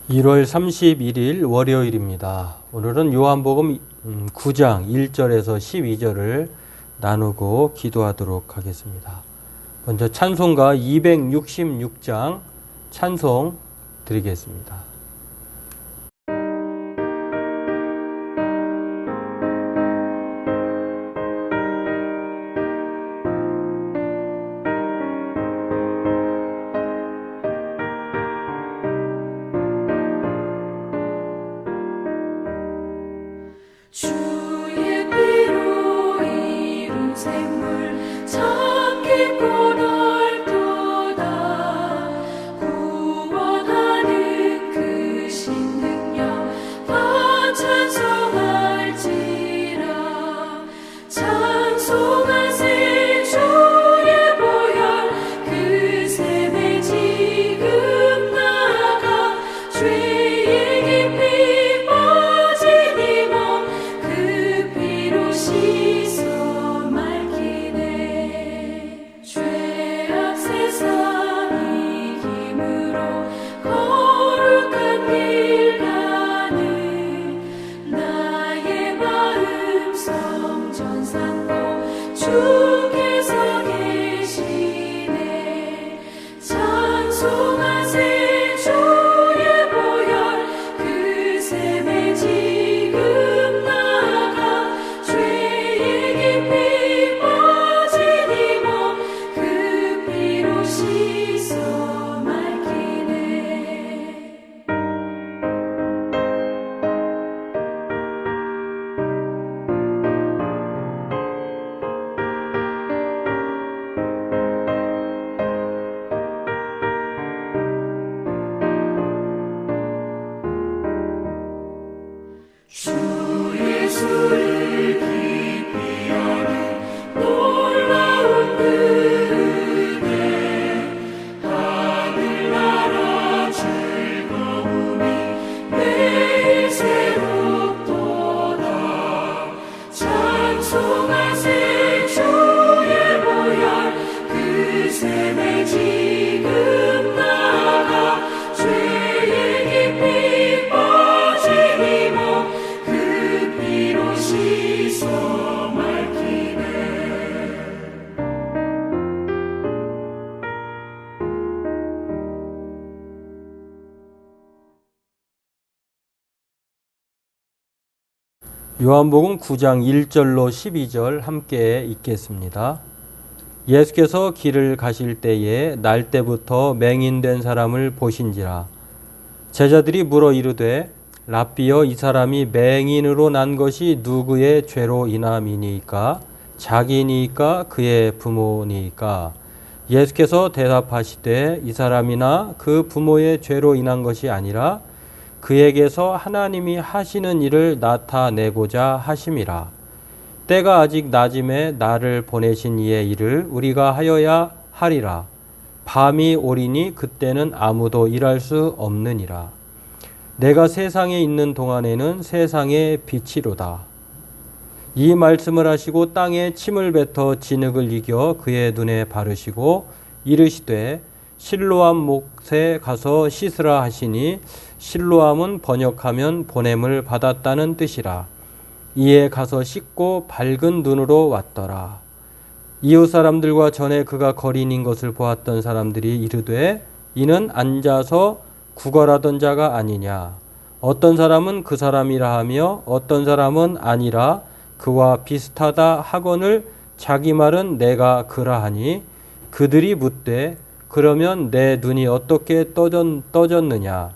1월 31일 월요일입니다. 오늘은 요한복음 9장 1절에서 12절을 나누고 기도하도록 하겠습니다. 먼저 찬송가 266장 찬송 드리겠습니다. 주의 피로 이룬 샘물 참 깊고 넓도다. 구원하는 그 신능력 다 찬송할지라. 찬송하세 주의 보혈 그 샘에 지금 나가 죄의 깊이 빠진 이 몸 그 피로 씻어 맑히네. 죄악 세상 이김으로 거룩한 길 가는 나의 마음 성전 삼고 주께서 계시네. 찬송하세 주의 보혈 그 샘에 지금 나가 죄의 깊이 빠진 이 몸 그 피로 씻어 맑히네. 주 예수를 깊이 아는 놀라운 그 은혜, 하늘나라 즐거움이 매일 새롭도다. 찬송하세 주의 보혈 그 샘에 지금 나가 죄의 깊이 빠진 이 몸 그 피로 씻어 맑히네. 요한복음 9장 1절로 12절 함께 읽겠습니다. 예수께서 길을 가실 때에 날 때부터 맹인된 사람을 보신지라. 제자들이 물어 이르되 랍비여, 이 사람이 맹인으로 난 것이 누구의 죄로 인함이니까? 자기니까 그의 부모니까? 예수께서 대답하시되 이 사람이나 그 부모의 죄로 인한 것이 아니라 그에게서 하나님이 하시는 일을 나타내고자 하심이라. 때가 아직 낮음에 나를 보내신 이의 일을 우리가 하여야 하리라. 밤이 오리니 그때는 아무도 일할 수 없느니라. 내가 세상에 있는 동안에는 세상의 빛이로다. 이 말씀을 하시고 땅에 침을 뱉어 진흙을 이겨 그의 눈에 바르시고 이르시되 실로암 못에 가서 씻으라 하시니, 실로암은 번역하면 보냄을 받았다는 뜻이라. 이에 가서 씻고 밝은 눈으로 왔더라. 이웃 사람들과 전에 그가 거린인 것을 보았던 사람들이 이르되 이는 앉아서 구걸하던 자가 아니냐. 어떤 사람은 그 사람이라 하며 어떤 사람은 아니라 그와 비슷하다 하거늘 자기 말은 내가 그라하니, 그들이 묻되 그러면 내 눈이 어떻게 떠졌느냐.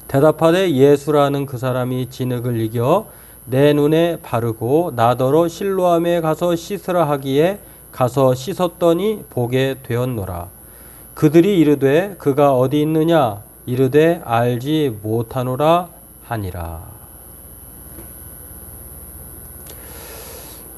대답하되 예수라는 그 사람이 진흙을 이겨 내 눈에 바르고 나더러 실로암에 가서 씻으라 하기에 가서 씻었더니 보게 되었노라. 그들이 이르되 그가 어디 있느냐. 이르되 알지 못하노라 하니라.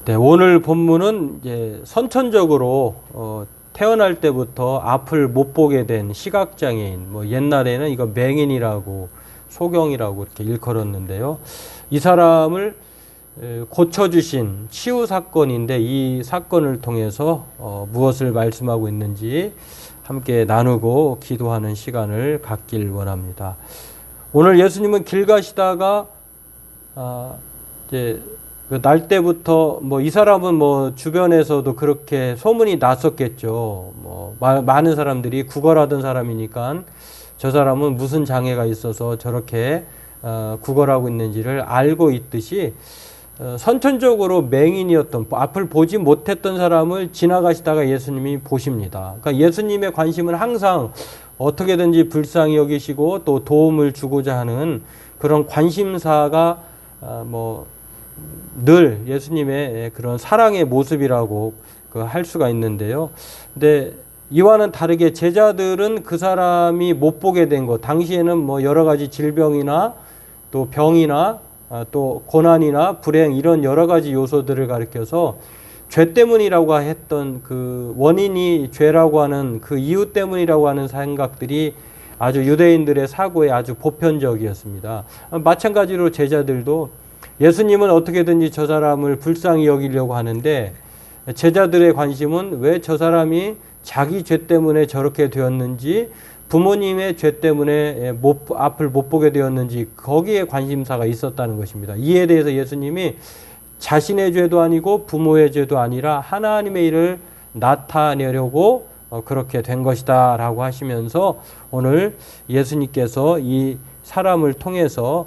네, 오늘 본문은 이제 선천적으로 태어날 때부터 앞을 못 보게 된 시각장애인, 옛날에는 이거 맹인이라고 소경이라고 이렇게 일컬었는데요. 이 사람을 고쳐주신 치유 사건인데, 이 사건을 통해서 무엇을 말씀하고 있는지 함께 나누고 기도하는 시간을 갖길 원합니다. 오늘 예수님은 길 가시다가 이제 그 날 때부터 뭐 이 사람은 뭐 주변에서도 그렇게 소문이 났었겠죠. 뭐 많은 사람들이 구걸하던 사람이니까 저 사람은 무슨 장애가 있어서 저렇게 구걸하고 있는지를 알고 있듯이 선천적으로 맹인이었던, 앞을 보지 못했던 사람을 지나가시다가 예수님이 보십니다. 그러니까 예수님의 관심은 항상 어떻게든지 불쌍히 여기시고 또 도움을 주고자 하는 그런 관심사가 늘 예수님의 그런 사랑의 모습이라고 할 수가 있는데요. 근데 이와는 다르게 제자들은 그 사람이 못 보게 된 것, 당시에는 뭐 여러 가지 질병이나 또 병이나 또 고난이나 불행 이런 여러 가지 요소들을 가리켜서 죄 때문이라고 했던 그 원인이 죄라고 하는 그 이유 때문이라고 하는 생각들이 아주 유대인들의 사고에 아주 보편적이었습니다. 마찬가지로 제자들도 예수님은 어떻게든지 저 사람을 불쌍히 여기려고 하는데 제자들의 관심은 왜 저 사람이 자기 죄 때문에 저렇게 되었는지, 부모님의 죄 때문에 앞을 못 보게 되었는지 거기에 관심사가 있었다는 것입니다. 이에 대해서 예수님이 자신의 죄도 아니고 부모의 죄도 아니라 하나님의 일을 나타내려고 그렇게 된 것이다 라고 하시면서 오늘 예수님께서 이 사람을 통해서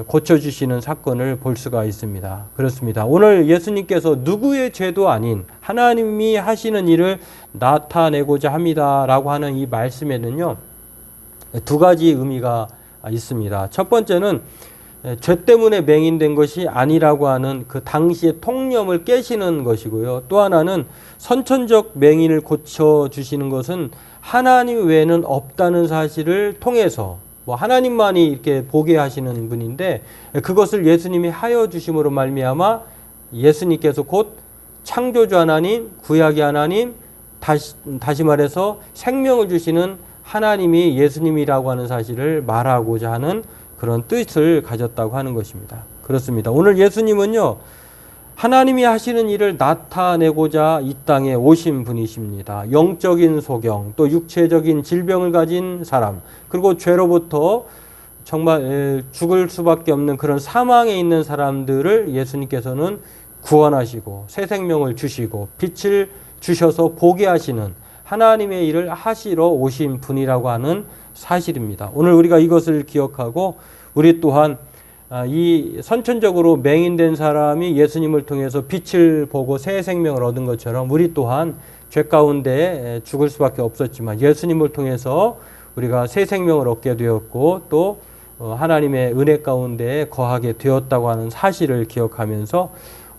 고쳐주시는 사건을 볼 수가 있습니다. 그렇습니다. 오늘 예수님께서 누구의 죄도 아닌 하나님이 하시는 일을 나타내고자 합니다 라고 하는 이 말씀에는요, 두 가지 의미가 있습니다. 첫 번째는 죄 때문에 맹인된 것이 아니라고 하는 그 당시의 통념을 깨시는 것이고요. 또 하나는 선천적 맹인을 고쳐주시는 것은 하나님 외에는 없다는 사실을 통해서, 뭐 하나님만이 이렇게 보게 하시는 분인데 그것을 예수님이 하여 주심으로 말미암아 예수님께서 곧 창조주 하나님, 구약의 하나님, 다시 말해서 생명을 주시는 하나님이 예수님이라고 하는 사실을 말하고자 하는 그런 뜻을 가졌다고 하는 것입니다. 그렇습니다. 오늘 예수님은요, 하나님이 하시는 일을 나타내고자 이 땅에 오신 분이십니다. 영적인 소경, 또 육체적인 질병을 가진 사람, 그리고 죄로부터 정말 죽을 수밖에 없는 그런 사망에 있는 사람들을 예수님께서는 구원하시고 새 생명을 주시고 빛을 주셔서 보게 하시는 하나님의 일을 하시러 오신 분이라고 하는 사실입니다. 오늘 우리가 이것을 기억하고 우리 또한 이 선천적으로 맹인된 사람이 예수님을 통해서 빛을 보고 새 생명을 얻은 것처럼 우리 또한 죄 가운데 죽을 수밖에 없었지만 예수님을 통해서 우리가 새 생명을 얻게 되었고 또 하나님의 은혜 가운데 거하게 되었다고 하는 사실을 기억하면서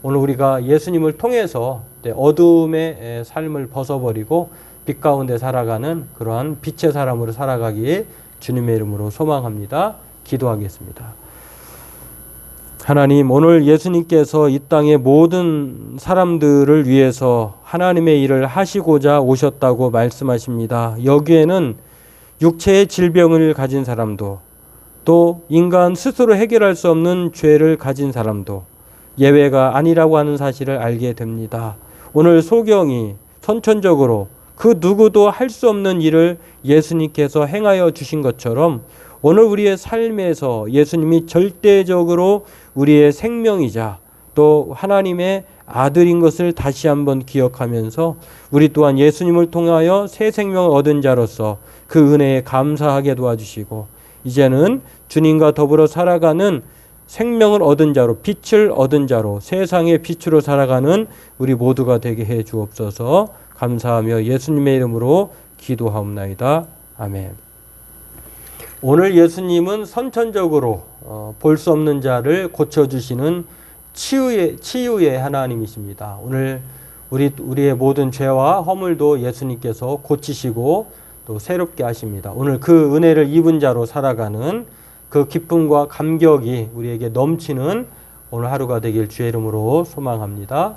오늘 우리가 예수님을 통해서 어둠의 삶을 벗어버리고 빛 가운데 살아가는 그러한 빛의 사람으로 살아가기에 주님의 이름으로 소망합니다. 기도하겠습니다. 하나님, 오늘 예수님께서 이 땅의 모든 사람들을 위해서 하나님의 일을 하시고자 오셨다고 말씀하십니다. 여기에는 육체의 질병을 가진 사람도 또 인간 스스로 해결할 수 없는 죄를 가진 사람도 예외가 아니라고 하는 사실을 알게 됩니다. 오늘 소경이 선천적으로 그 누구도 할 수 없는 일을 예수님께서 행하여 주신 것처럼 오늘 우리의 삶에서 예수님이 절대적으로 우리의 생명이자 또 하나님의 아들인 것을 다시 한번 기억하면서 우리 또한 예수님을 통하여 새 생명을 얻은 자로서 그 은혜에 감사하게 도와주시고 이제는 주님과 더불어 살아가는 생명을 얻은 자로, 빛을 얻은 자로, 세상의 빛으로 살아가는 우리 모두가 되게 해 주옵소서. 감사하며 예수님의 이름으로 기도하옵나이다. 아멘. 오늘 예수님은 선천적으로 볼 수 없는 자를 고쳐주시는 치유의 하나님이십니다. 오늘 우리의 모든 죄와 허물도 예수님께서 고치시고 또 새롭게 하십니다. 오늘 그 은혜를 입은 자로 살아가는 그 기쁨과 감격이 우리에게 넘치는 오늘 하루가 되길 주의 이름으로 소망합니다.